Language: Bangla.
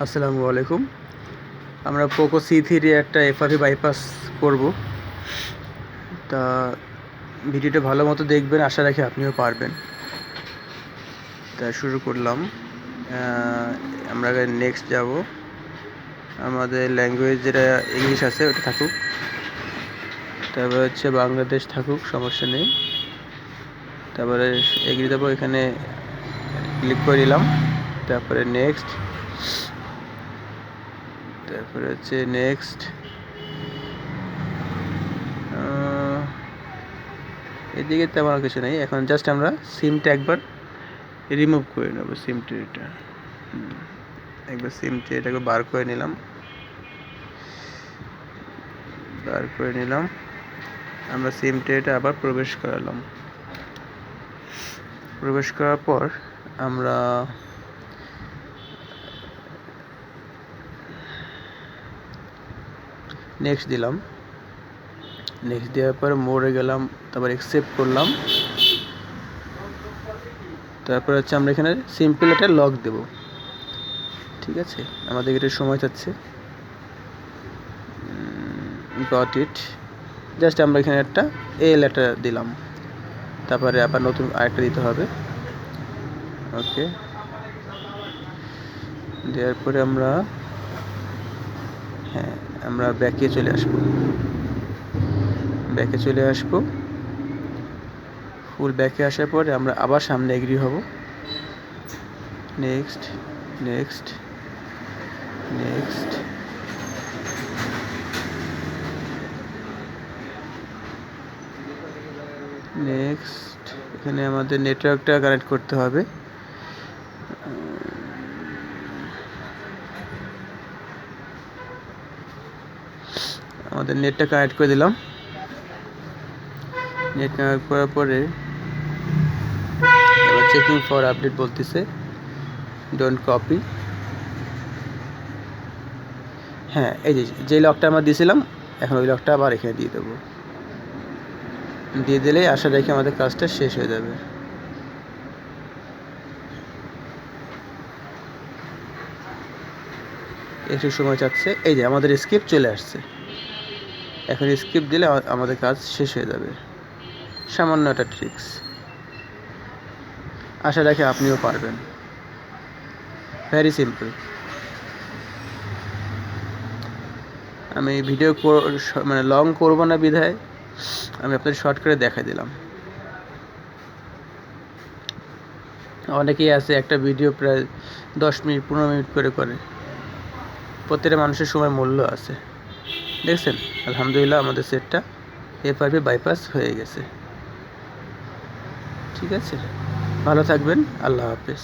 আসসালামু আলাইকুম। আমরা পোকো C3 একটা FRP বাইপাস করব। তা ভিডিওটা ভালো মতো দেখবেন, আশা রাখি আপনিও পারবেন। তা শুরু করলাম। আমরা নেক্সট যাব। আমাদের ল্যাঙ্গুয়েজ যেটা ইংলিশ আছে ওটা থাকুক, তারপরে হচ্ছে বাংলাদেশ থাকুক, সমস্যা নেই। তারপরে এগিয়ে যাবো, এখানে ক্লিক করে দিলাম। তারপরে নেক্সট, তারপরে হচ্ছে নেক্সট। এদিকে তেমন কিছু নেই, এখন জাস্ট আমরা সিমটা একবার রিমুভ করে নেব। সিম ট্রেটা একবার এটাকে বার করে নিলাম। আমরা সিম ট্রেটা আবার প্রবেশ করালাম। প্রবেশ করার পর আমরা নেক্সট দিলাম। নেক্সট দেওয়ার পর মোড়ে গেলাম, তারপর অ্যাকসেপ্ট করলাম। তারপর হচ্ছে আমরা এখানে সিম্পল একটা লক দেব। ঠিক আছে, আমাদের এটা সময় চাচ্ছে। Got it. জাস্ট আমরা এখানে একটা লেটার দিলাম, তারপরে আবার নতুন আরেকটা দিতে হবে। ওকে, দেওয়ার পরে আমরা ব্যাকে চলে আসবো। ফুল ব্যাকে আসার পরে আমরা আবার সামনে এগ্রি হব। Next next next next. এখানে আমাদের নেটওয়ার্কটা কানেক্ট করতে হবে। আমাদের নেটটা কানেক্ট করে দিলাম। নেট কানেক্ট করার পরে এবার চেকিং ফর আপডেট বলতেছে, ডোন্ট কপি। হ্যাঁ, এই যে লকটা আমরা দিয়েছিলাম, এখন ওই লকটা আবার এখানে দিয়ে দেবো। দিয়ে দিলে আশা রাখি আমাদের কাজটা শেষ হয়ে যাবে। একটু সময় চাচ্ছে। এই যে আমাদের স্ক্রিপ্ট চলে আসছে। এখন স্ক্রিপ্ট দিলে আমাদের কাজ শেষ হয়ে যাবে। সামান্য একটা ট্রিক্স, আশা রাখি আপনিও পারবেন। Very simple. আমি ভিডিও লং করব না বিধায় আমি আপনাদের শর্ট করে দেখাই দিলাম। অনেকেই আছে একটা ভিডিও প্রায় 10 মিনিট 15 মিনিট করে। প্রত্যেকটা মানুষের সময় মূল্য আছে। দেখছেন, আলহামদুলিল্লাহ আমাদের সেটটা FRP বাইপাস হয়ে গেছে। ঠিক আছে, ভালো থাকবেন। আল্লাহ হাফেজ।